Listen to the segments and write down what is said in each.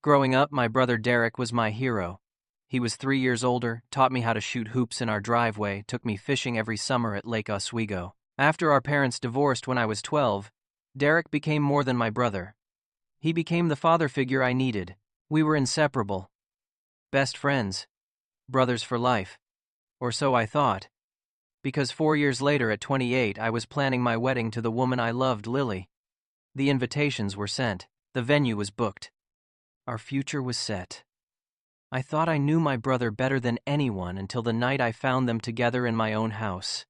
Growing up, my brother Derek was my hero. He was 3 years older, taught me how to shoot hoops in our driveway, took me fishing every summer at Lake Oswego. After our parents divorced when I was 12, Derek became more than my brother. He became the father figure I needed. We were inseparable. Best friends. Brothers for life. Or so I thought. Because 4 years later, at 28, I was planning my wedding to the woman I loved, Lily. The invitations were sent. The venue was booked. Our future was set. I thought I knew my brother better than anyone until the night I found them together in my own house.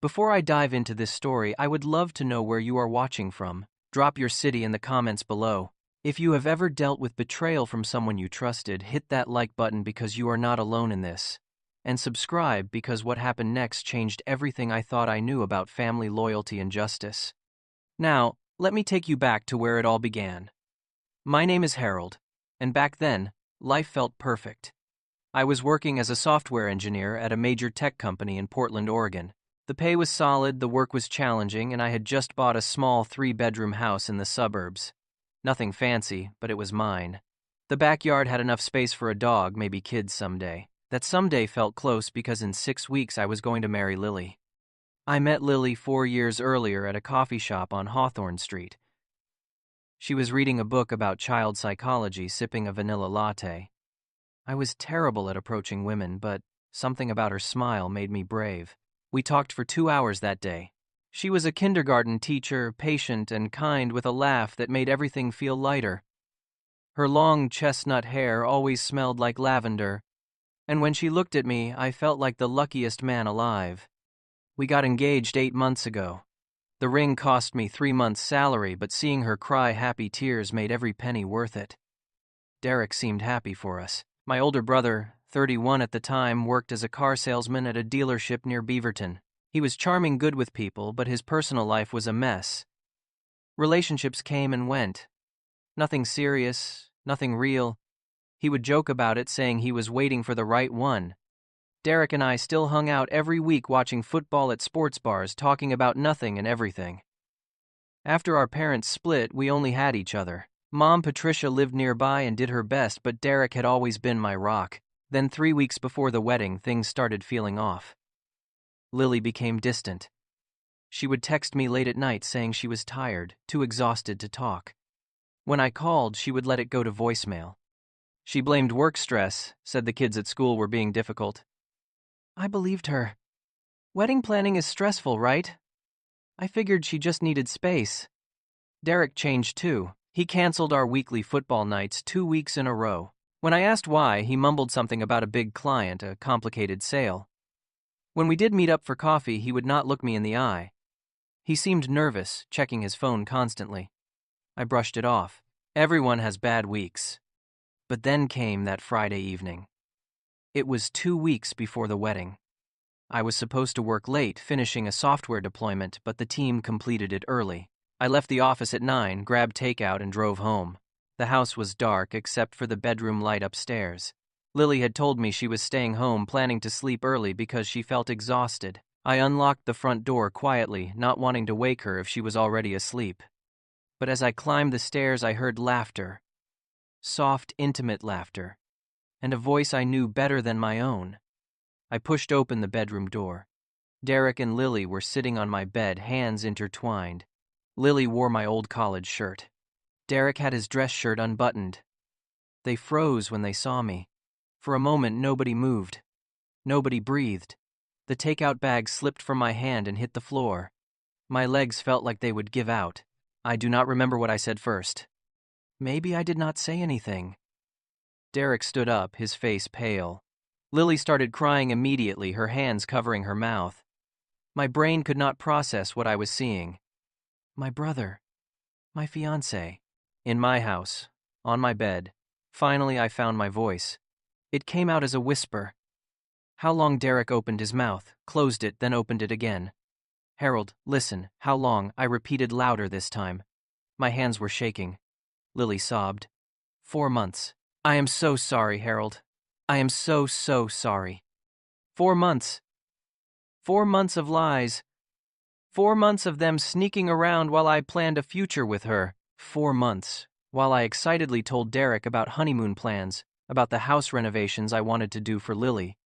Before I dive into this story, I would love to know where you are watching from. Drop your city in the comments below. If you have ever dealt with betrayal from someone you trusted, hit that like button because you are not alone in this. And subscribe because what happened next changed everything I thought I knew about family loyalty and justice. Now, let me take you back to where it all began. My name is Harold, and back then, life felt perfect. I was working as a software engineer at a major tech company in Portland, Oregon. The pay was solid, the work was challenging, and I had just bought a small 3-bedroom house in the suburbs. Nothing fancy, but it was mine. The backyard had enough space for a dog, maybe kids someday. That someday felt close because in 6 weeks I was going to marry Lily. I met Lily 4 years earlier at a coffee shop on Hawthorne Street. She was reading a book about child psychology, sipping a vanilla latte. I was terrible at approaching women, but something about her smile made me brave. We talked for 2 hours that day. She was a kindergarten teacher, patient and kind, with a laugh that made everything feel lighter. Her long chestnut hair always smelled like lavender, and when she looked at me, I felt like the luckiest man alive. We got engaged 8 months ago. The ring cost me 3 months' salary, but seeing her cry happy tears made every penny worth it. Derek seemed happy for us. My older brother, 31 at the time, worked as a car salesman at a dealership near Beaverton. He was charming, good with people, but his personal life was a mess. Relationships came and went. Nothing serious, nothing real. He would joke about it, saying he was waiting for the right one. Derek and I still hung out every week watching football at sports bars, talking about nothing and everything. After our parents split, we only had each other. Mom Patricia lived nearby and did her best, but Derek had always been my rock. Then 3 weeks before the wedding, things started feeling off. Lily became distant. She would text me late at night saying she was tired, too exhausted to talk. When I called, she would let it go to voicemail. She blamed work stress, said the kids at school were being difficult. I believed her. Wedding planning is stressful, right? I figured she just needed space. Derek changed too. He canceled our weekly football nights 2 weeks in a row. When I asked why, he mumbled something about a big client, a complicated sale. When we did meet up for coffee, he would not look me in the eye. He seemed nervous, checking his phone constantly. I brushed it off. Everyone has bad weeks. But then came that Friday evening. It was 2 weeks before the wedding. I was supposed to work late, finishing a software deployment, but the team completed it early. I left the office at 9, grabbed takeout, and drove home. The house was dark except for the bedroom light upstairs. Lily had told me she was staying home, planning to sleep early because she felt exhausted. I unlocked the front door quietly, not wanting to wake her if she was already asleep. But as I climbed the stairs, I heard laughter. Soft, intimate laughter. And a voice I knew better than my own. I pushed open the bedroom door. Derek and Lily were sitting on my bed, hands intertwined. Lily wore my old college shirt. Derek had his dress shirt unbuttoned. They froze when they saw me. For a moment, nobody moved. Nobody breathed. The takeout bag slipped from my hand and hit the floor. My legs felt like they would give out. I do not remember what I said first. Maybe I did not say anything. Derek stood up, his face pale. Lily started crying immediately, her hands covering her mouth. My brain could not process what I was seeing. My brother. My fiancé. In my house. On my bed. Finally, I found my voice. It came out as a whisper. How long? Derek opened his mouth, closed it, then opened it again. Harold, listen, how long? I repeated louder this time. My hands were shaking. Lily sobbed. 4 months. I am so sorry, Harold. I am so sorry. 4 months. 4 months of lies. 4 months of them sneaking around while I planned a future with her. 4 months. while I excitedly told Derek about honeymoon plans, about the house renovations I wanted to do for Lily,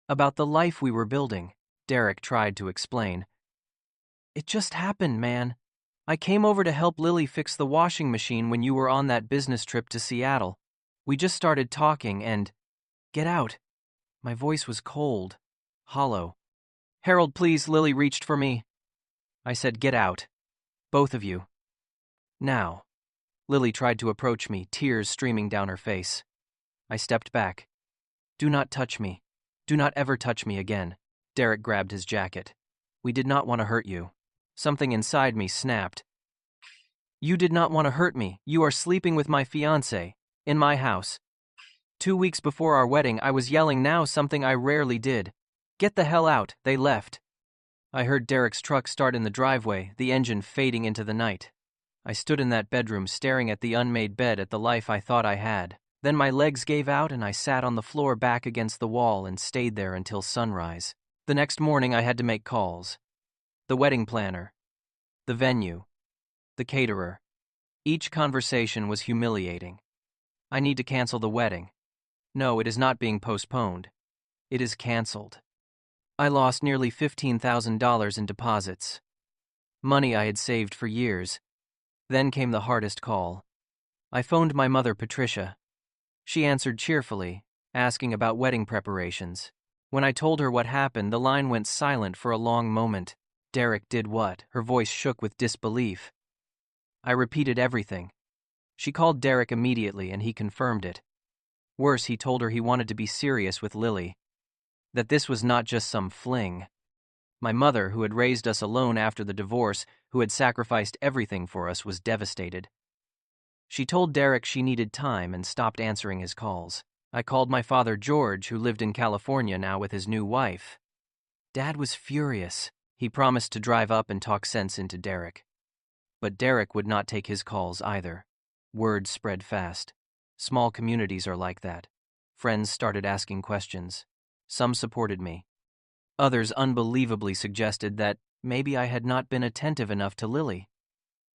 about the life we were building. Derek tried to explain. It just happened, man. I came over to help Lily fix the washing machine when you were on that business trip to Seattle. We just started talking and... Get out. My voice was cold, hollow. Harold, please, Lily reached for me. I said, get out. Both of you. Now. Lily tried to approach me, tears streaming down her face. I stepped back. Do not touch me. Do not ever touch me again. Derek grabbed his jacket. We did not want to hurt you. Something inside me snapped. You did not want to hurt me. You are sleeping with my fiancé, in my house. 2 weeks before our wedding, I was yelling now something I rarely did. Get the hell out. They left. I heard Derek's truck start in the driveway, the engine fading into the night. I stood in that bedroom staring at the unmade bed, at the life I thought I had. Then my legs gave out and I sat on the floor back against the wall and stayed there until sunrise. The next morning I had to make calls. The wedding planner. The venue. The caterer. Each conversation was humiliating. I need to cancel the wedding. No, it is not being postponed. It is canceled. I lost nearly $15,000 in deposits. Money I had saved for years. Then came the hardest call. I phoned my mother, Patricia. She answered cheerfully, asking about wedding preparations. When I told her what happened, the line went silent for a long moment. Derek did what? Her voice shook with disbelief. I repeated everything. She called Derek immediately and he confirmed it. Worse, he told her he wanted to be serious with Lily. That this was not just some fling. My mother, who had raised us alone after the divorce, who had sacrificed everything for us, was devastated. She told Derek she needed time and stopped answering his calls. I called my father, George, who lived in California now with his new wife. Dad was furious. He promised to drive up and talk sense into Derek. But Derek would not take his calls either. Word spread fast. Small communities are like that. Friends started asking questions. Some supported me. Others unbelievably suggested that maybe I had not been attentive enough to Lily.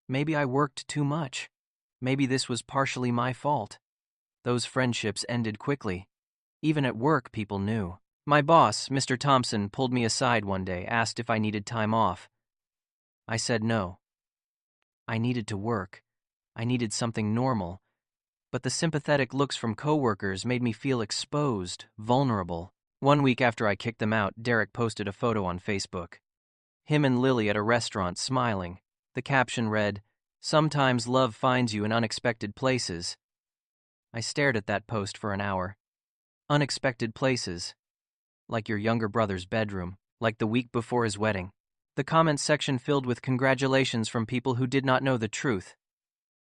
Maybe I worked too much. Maybe this was partially my fault. Those friendships ended quickly. Even at work, people knew. My boss, Mr. Thompson, pulled me aside one day, asked if I needed time off. I said no. I needed to work. I needed something normal. But the sympathetic looks from coworkers made me feel exposed, vulnerable. 1 week after I kicked them out, Derek posted a photo on Facebook. Him and Lily at a restaurant smiling. The caption read, "Sometimes love finds you in unexpected places." I stared at that post for an hour. Unexpected places. Like your younger brother's bedroom, like the week before his wedding. The comments section filled with congratulations from people who did not know the truth.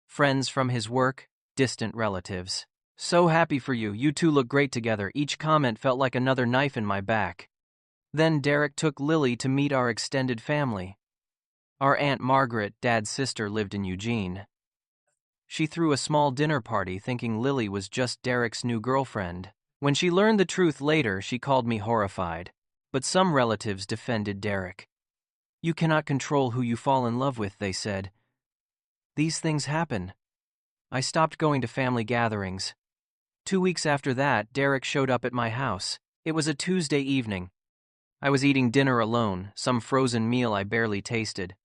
Friends from his work, distant relatives. So happy for you, you two look great together. Each comment felt like another knife in my back. Then Derek took Lily to meet our extended family. Our Aunt Margaret, Dad's sister, lived in Eugene. She threw a small dinner party thinking Lily was just Derek's new girlfriend. When she learned the truth later, she called me horrified. But some relatives defended Derek. You cannot control who you fall in love with, they said. These things happen. I stopped going to family gatherings. 2 weeks after that, Derek showed up at my house. It was a Tuesday evening. I was eating dinner alone, some frozen meal I barely tasted.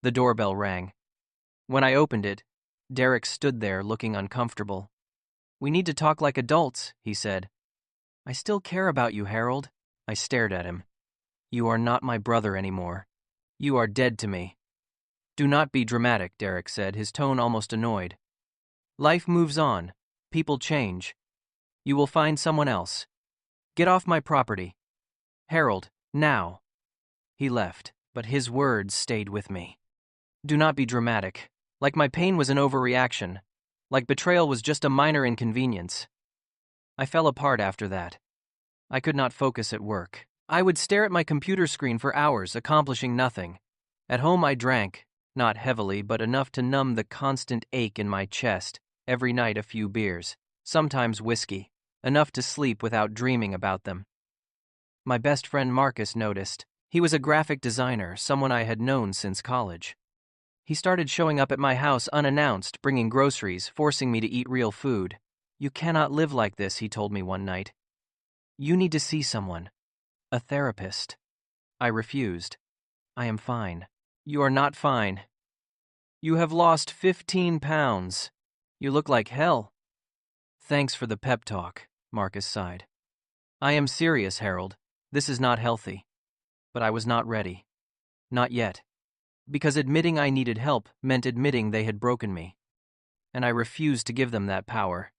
The doorbell rang. When I opened it, Derek stood there looking uncomfortable. We need to talk like adults, he said. I still care about you, Harold. I stared at him. You are not my brother anymore. You are dead to me. Do not be dramatic, Derek said, his tone almost annoyed. Life moves on. People change. You will find someone else. Get off my property. Harold, now. He left, but his words stayed with me. Do not be dramatic. Like my pain was an overreaction. Like betrayal was just a minor inconvenience. I fell apart after that. I could not focus at work. I would stare at my computer screen for hours, accomplishing nothing. At home I drank, not heavily, but enough to numb the constant ache in my chest. Every night a few beers, sometimes whiskey, enough to sleep without dreaming about them. My best friend Marcus noticed. He was a graphic designer, someone I had known since college. He started showing up at my house unannounced, bringing groceries, forcing me to eat real food. "You cannot live like this," he told me one night. "You need to see someone. A therapist." I refused. "I am fine." "You are not fine. You have lost 15 pounds. You look like hell." "Thanks for the pep talk," Marcus sighed. "I am serious, Harold. This is not healthy." But I was not ready. Not yet. Because admitting I needed help meant admitting they had broken me. And I refused to give them that power.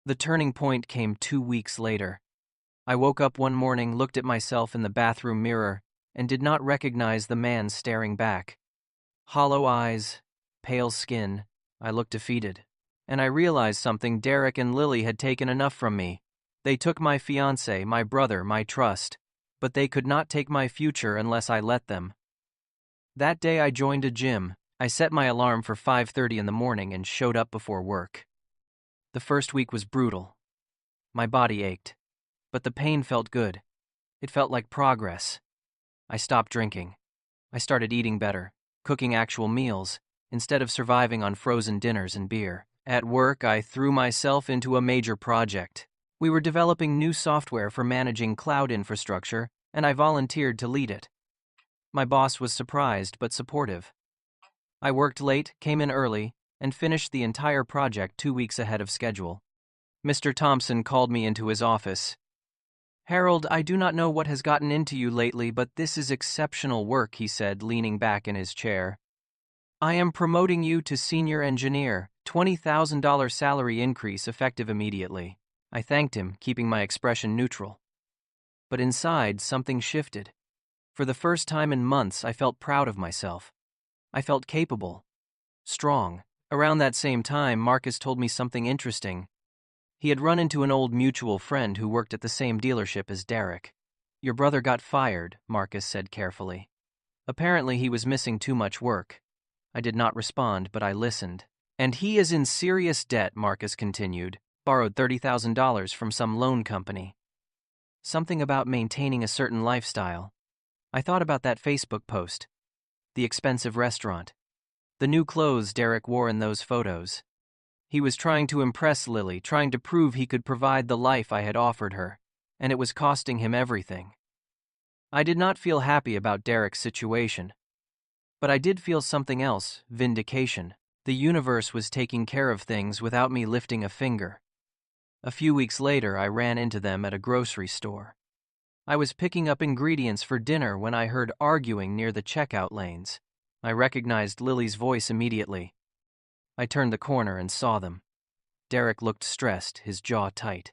The turning point came 2 weeks later. I woke up one morning, looked at myself in the bathroom mirror, and did not recognize the man staring back. Hollow eyes, pale skin, I looked defeated. And I realized something: Derek and Lily had taken enough from me. They took my fiancé, my brother, my trust, but they could not take my future unless I let them. That day I joined a gym. I set my alarm for 5:30 in the morning and showed up before work. The first week was brutal. My body ached, but the pain felt good. It felt like progress. I stopped drinking. I started eating better, cooking actual meals, instead of surviving on frozen dinners and beer. At work, I threw myself into a major project. We were developing new software for managing cloud infrastructure, and I volunteered to lead it. My boss was surprised but supportive. I worked late, came in early, and finished the entire project 2 weeks ahead of schedule. Mr. Thompson called me into his office. "Harold, I do not know what has gotten into you lately, but this is exceptional work," he said, leaning back in his chair. "I am promoting you to senior engineer, $20,000 salary increase effective immediately." I thanked him, keeping my expression neutral. But inside, something shifted. For the first time in months, I felt proud of myself. I felt capable, strong. Around that same time, Marcus told me something interesting. He had run into an old mutual friend who worked at the same dealership as Derek. "Your brother got fired," Marcus said carefully. "Apparently he was missing too much work." I did not respond, but I listened. "And he is in serious debt," Marcus continued. "Borrowed $30,000 from some loan company." Something about maintaining a certain lifestyle. I thought about that Facebook post. The expensive restaurant. The new clothes Derek wore in those photos. He was trying to impress Lily, trying to prove he could provide the life I had offered her, and it was costing him everything. I did not feel happy about Derek's situation. But I did feel something else: vindication. The universe was taking care of things without me lifting a finger. A few weeks later, I ran into them at a grocery store. I was picking up ingredients for dinner when I heard arguing near the checkout lanes. I recognized Lily's voice immediately. I turned the corner and saw them. Derek looked stressed, his jaw tight.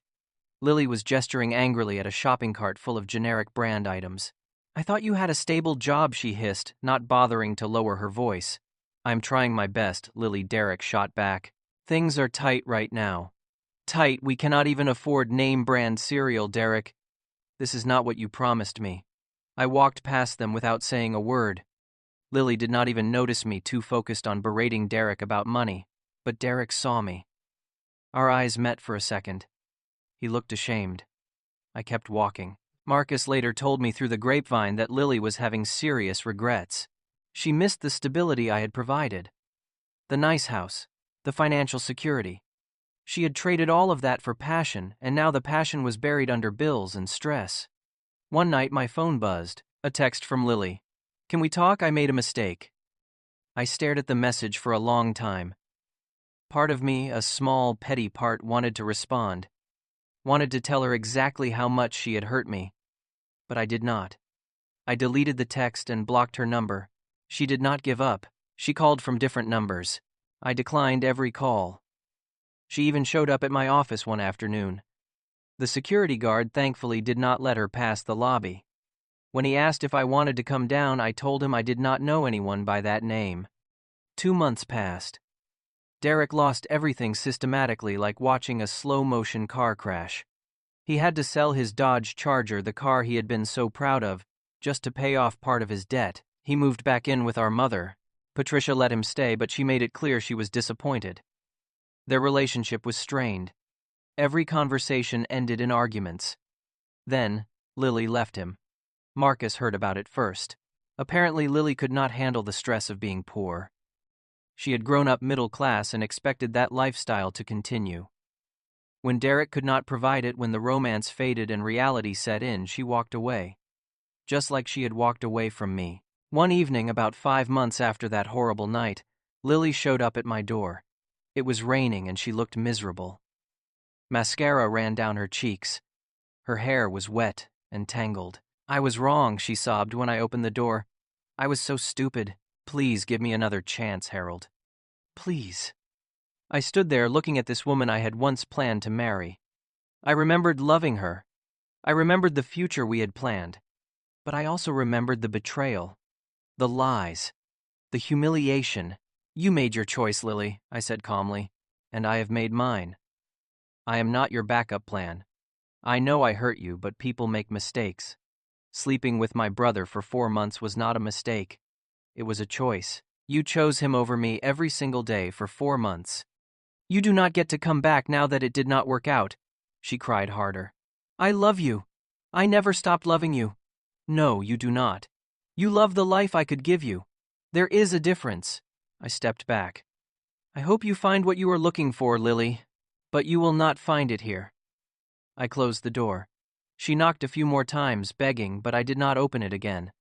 Lily was gesturing angrily at a shopping cart full of generic brand items. "I thought you had a stable job," she hissed, not bothering to lower her voice. "I'm trying my best," Lily, Derek shot back. "Things are tight right now." "Tight? We cannot even afford name-brand cereal, Derek." "This is not what you promised me." I walked past them without saying a word. Lily did not even notice me, too focused on berating Derek about money. But Derek saw me. Our eyes met for a second. He looked ashamed. I kept walking. Marcus later told me through the grapevine that Lily was having serious regrets. She missed the stability I had provided. The nice house, the financial security. She had traded all of that for passion, and now the passion was buried under bills and stress. One night my phone buzzed, a text from Lily. "Can we talk? I made a mistake." I stared at the message for a long time. Part of me, a small, petty part, wanted to respond. Wanted to tell her exactly how much she had hurt me. But I did not. I deleted the text and blocked her number. She did not give up. She called from different numbers. I declined every call. She even showed up at my office one afternoon. The security guard thankfully did not let her pass the lobby. When he asked if I wanted to come down, I told him I did not know anyone by that name. 2 months passed. Derek lost everything systematically, like watching a slow-motion car crash. He had to sell his Dodge Charger, the car he had been so proud of, just to pay off part of his debt. He moved back in with our mother. Patricia let him stay, but she made it clear she was disappointed. Their relationship was strained. Every conversation ended in arguments. Then, Lily left him. Marcus heard about it first. Apparently, Lily could not handle the stress of being poor. She had grown up middle class and expected that lifestyle to continue. When Derek could not provide it, when the romance faded and reality set in, she walked away. Just like she had walked away from me. One evening, about 5 months after that horrible night, Lily showed up at my door. It was raining and she looked miserable. Mascara ran down her cheeks. Her hair was wet and tangled. "I was wrong," she sobbed when I opened the door. "I was so stupid. Please give me another chance, Harold. Please." I stood there looking at this woman I had once planned to marry. I remembered loving her. I remembered the future we had planned. But I also remembered the betrayal, the lies, the humiliation. "You made your choice, Lily," I said calmly, "and I have made mine. I am not your backup plan. I know I hurt you, but people make mistakes. Sleeping with my brother for 4 months was not a mistake. It was a choice. You chose him over me every single day for 4 months. You do not get to come back now that it did not work out," she cried harder. "I love you. I never stopped loving you." "No, you do not. You love the life I could give you. There is a difference." I stepped back. "I hope you find what you are looking for, Lily, but you will not find it here." I closed the door. She knocked a few more times, begging, but I did not open it again.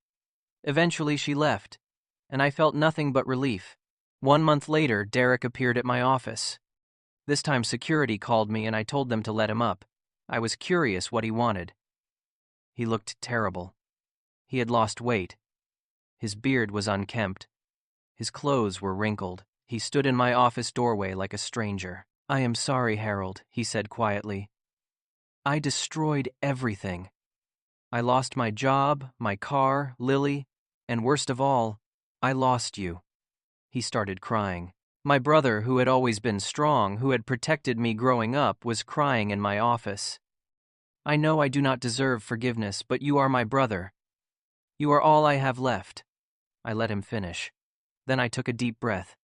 Eventually she left, and I felt nothing but relief. 1 month later, Derek appeared at my office. This time security called me and I told them to let him up. I was curious what he wanted. He looked terrible. He had lost weight. His beard was unkempt. His clothes were wrinkled. He stood in my office doorway like a stranger. "I am sorry, Harold," he said quietly. "I destroyed everything. I lost my job, my car, Lily, and worst of all, I lost you." He started crying. My brother, who had always been strong, who had protected me growing up, was crying in my office. "I know I do not deserve forgiveness, but you are my brother. You are all I have left." I let him finish. Then I took a deep breath.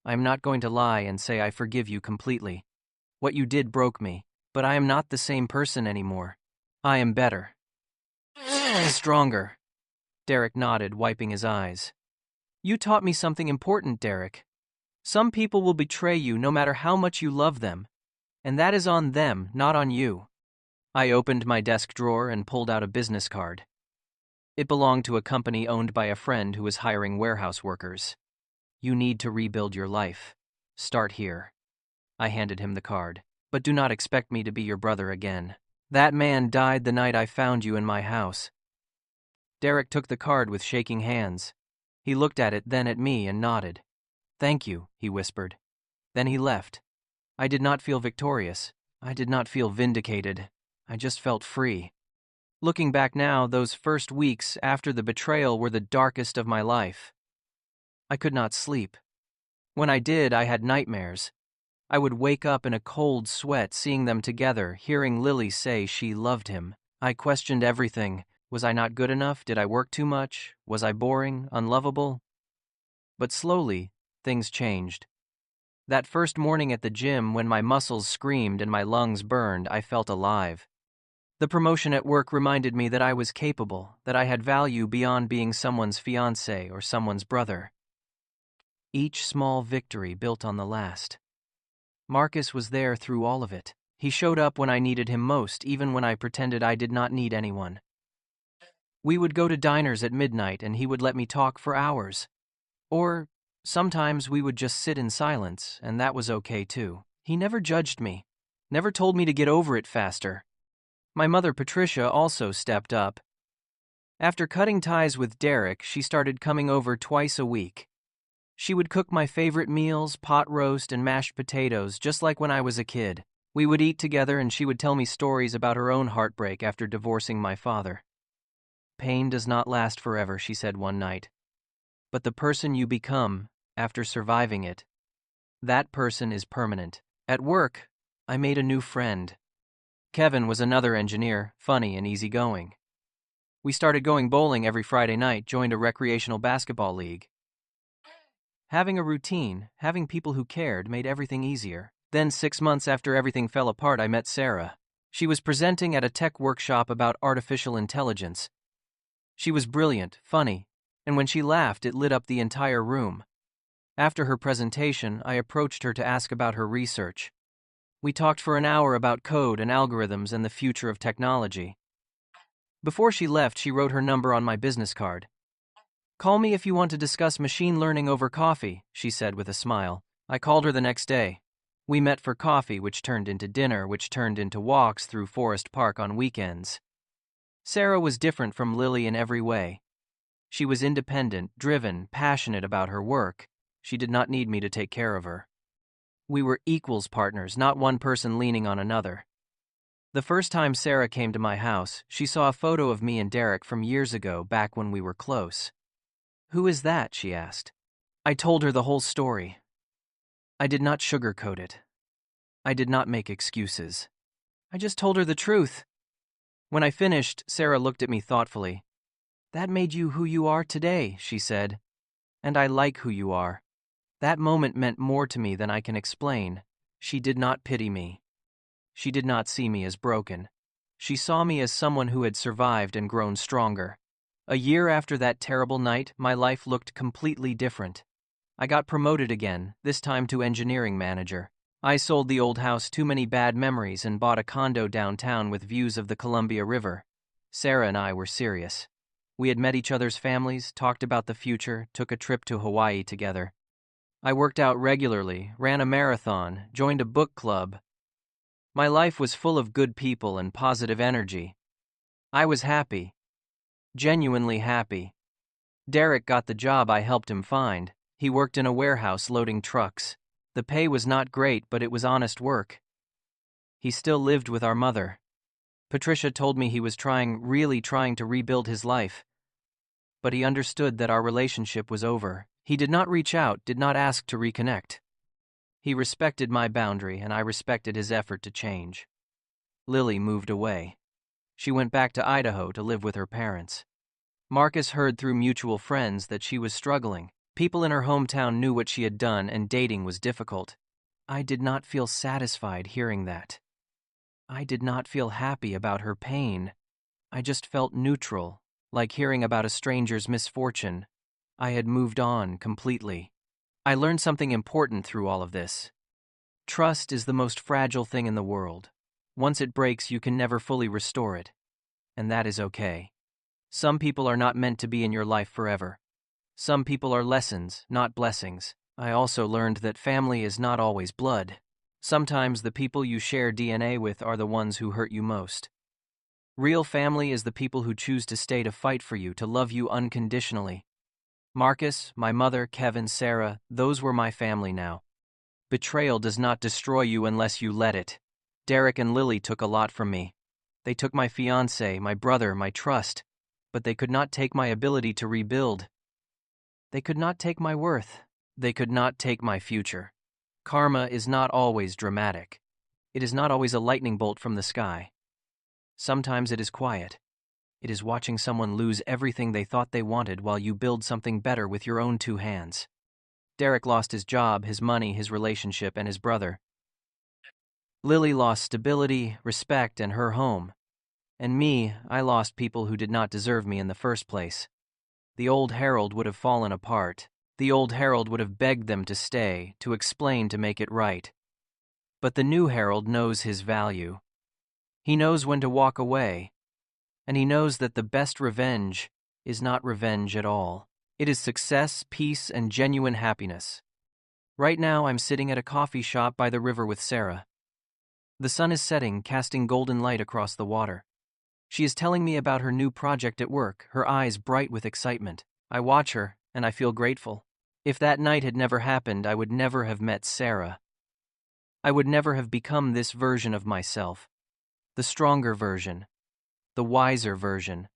"I am not going to lie and say I forgive you completely. What you did broke me, but I am not the same person anymore. I am better. Stronger." Derek nodded, wiping his eyes. "You taught me something important, Derek. Some people will betray you no matter how much you love them, and that is on them, not on you." I opened my desk drawer and pulled out a business card. It belonged to a company owned by a friend who was hiring warehouse workers. "You need to rebuild your life. Start here." I handed him the card. "But do not expect me to be your brother again. That man died the night I found you in my house." Derek took the card with shaking hands. He looked at it, then at me, and nodded. "Thank you," he whispered. Then he left. I did not feel victorious. I did not feel vindicated. I just felt free. Looking back now, those first weeks after the betrayal were the darkest of my life. I could not sleep. When I did, I had nightmares. I would wake up in a cold sweat seeing them together, hearing Lily say she loved him. I questioned everything. Was I not good enough? Did I work too much? Was I boring, unlovable? But slowly, things changed. That first morning at the gym, when my muscles screamed and my lungs burned, I felt alive. The promotion at work reminded me that I was capable, that I had value beyond being someone's fiancé or someone's brother. Each small victory built on the last. Marcus was there through all of it. He showed up when I needed him most, even when I pretended I did not need anyone. We would go to diners at midnight and he would let me talk for hours. Or sometimes we would just sit in silence, and that was okay too. He never judged me, never told me to get over it faster. My mother, Patricia, also stepped up. After cutting ties with Derek, she started coming over twice a week. She would cook my favorite meals, pot roast and mashed potatoes, just like when I was a kid. We would eat together and she would tell me stories about her own heartbreak after divorcing my father. "Pain does not last forever," she said one night. "But the person you become after surviving it, that person is permanent." At work, I made a new friend. Kevin was another engineer, funny and easygoing. We started going bowling every Friday night, joined a recreational basketball league. Having a routine, having people who cared, made everything easier. Then 6 months after everything fell apart, I met Sarah. She was presenting at a tech workshop about artificial intelligence. She was brilliant, funny, and when she laughed, it lit up the entire room. After her presentation, I approached her to ask about her research. We talked for an hour about code and algorithms and the future of technology. Before she left, she wrote her number on my business card. "Call me if you want to discuss machine learning over coffee," she said with a smile. I called her the next day. We met for coffee, which turned into dinner, which turned into walks through Forest Park on weekends. Sarah was different from Lily in every way. She was independent, driven, passionate about her work. She did not need me to take care of her. We were equals partners, not one person leaning on another. The first time Sarah came to my house, she saw a photo of me and Derek from years ago, back when we were close. "Who is that?" she asked. I told her the whole story. I did not sugarcoat it. I did not make excuses. I just told her the truth. When I finished, Sarah looked at me thoughtfully. "That made you who you are today," she said. "And I like who you are." That moment meant more to me than I can explain. She did not pity me. She did not see me as broken. She saw me as someone who had survived and grown stronger. A year after that terrible night, my life looked completely different. I got promoted again, this time to engineering manager. I sold the old house, Too Many Bad Memories, and bought a condo downtown with views of the Columbia River. Sarah and I were serious. We had met each other's families, talked about the future, took a trip to Hawaii together. I worked out regularly, ran a marathon, joined a book club. My life was full of good people and positive energy. I was happy. Genuinely happy. Derek got the job I helped him find. He worked in a warehouse loading trucks. The pay was not great, but it was honest work. He still lived with our mother. Patricia told me he was really trying to rebuild his life. But he understood that our relationship was over. He did not reach out, did not ask to reconnect. He respected my boundary, and I respected his effort to change. Lily moved away. She went back to Idaho to live with her parents. Marcus heard through mutual friends that she was struggling. People in her hometown knew what she had done, and dating was difficult. I did not feel satisfied hearing that. I did not feel happy about her pain. I just felt neutral, like hearing about a stranger's misfortune. I had moved on completely. I learned something important through all of this. Trust is the most fragile thing in the world. Once it breaks, you can never fully restore it. And that is okay. Some people are not meant to be in your life forever. Some people are lessons, not blessings. I also learned that family is not always blood. Sometimes the people you share DNA with are the ones who hurt you most. Real family is the people who choose to stay to fight for you, to love you unconditionally. Marcus, my mother, Kevin, Sarah, those were my family now. Betrayal does not destroy you unless you let it. Derek and Lily took a lot from me. They took my fiancé, my brother, my trust, but they could not take my ability to rebuild. They could not take my worth. They could not take my future. Karma is not always dramatic. It is not always a lightning bolt from the sky. Sometimes it is quiet. It is watching someone lose everything they thought they wanted while you build something better with your own 2 hands. Derek lost his job, his money, his relationship, and his brother. Lily lost stability, respect, and her home. And me, I lost people who did not deserve me in the first place. The old Harold would have fallen apart. The old Harold would have begged them to stay, to explain, to make it right. But the new Harold knows his value. He knows when to walk away. And he knows that the best revenge is not revenge at all. It is success, peace, and genuine happiness. Right now, I'm sitting at a coffee shop by the river with Sarah. The sun is setting, casting golden light across the water. She is telling me about her new project at work, her eyes bright with excitement. I watch her, and I feel grateful. If that night had never happened, I would never have met Sarah. I would never have become this version of myself. The stronger version. The wiser version.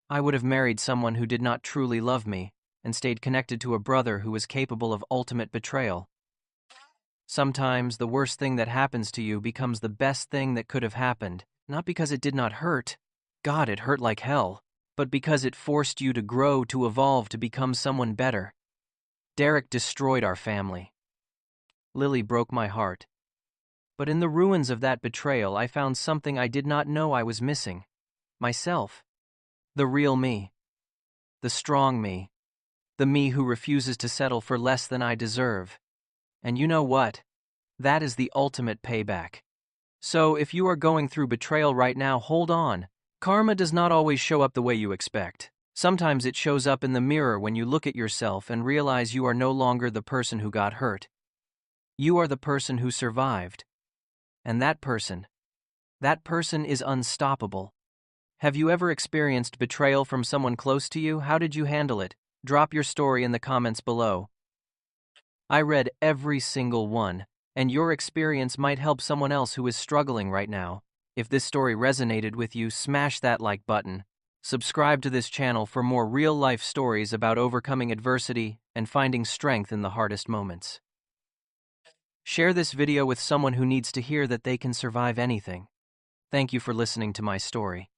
I would have married someone who did not truly love me, and stayed connected to a brother who was capable of ultimate betrayal. Sometimes the worst thing that happens to you becomes the best thing that could have happened, not because it did not hurt. God, it hurt like hell. But because it forced you to grow, to evolve, to become someone better. Derek destroyed our family. Lily broke my heart. But in the ruins of that betrayal, I found something I did not know I was missing. Myself. The real me. The strong me. The me who refuses to settle for less than I deserve. And you know what? That is the ultimate payback. So, if you are going through betrayal right now, hold on. Karma does not always show up the way you expect. Sometimes it shows up in the mirror when you look at yourself and realize you are no longer the person who got hurt. You are the person who survived. And that person is unstoppable. Have you ever experienced betrayal from someone close to you? How did you handle it? Drop your story in the comments below. I read every single one, and your experience might help someone else who is struggling right now. If this story resonated with you, smash that like button. Subscribe to this channel for more real-life stories about overcoming adversity and finding strength in the hardest moments. Share this video with someone who needs to hear that they can survive anything. Thank you for listening to my story.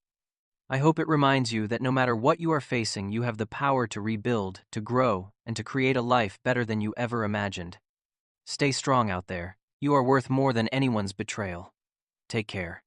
I hope it reminds you that no matter what you are facing, you have the power to rebuild, to grow, and to create a life better than you ever imagined. Stay strong out there. You are worth more than anyone's betrayal. Take care.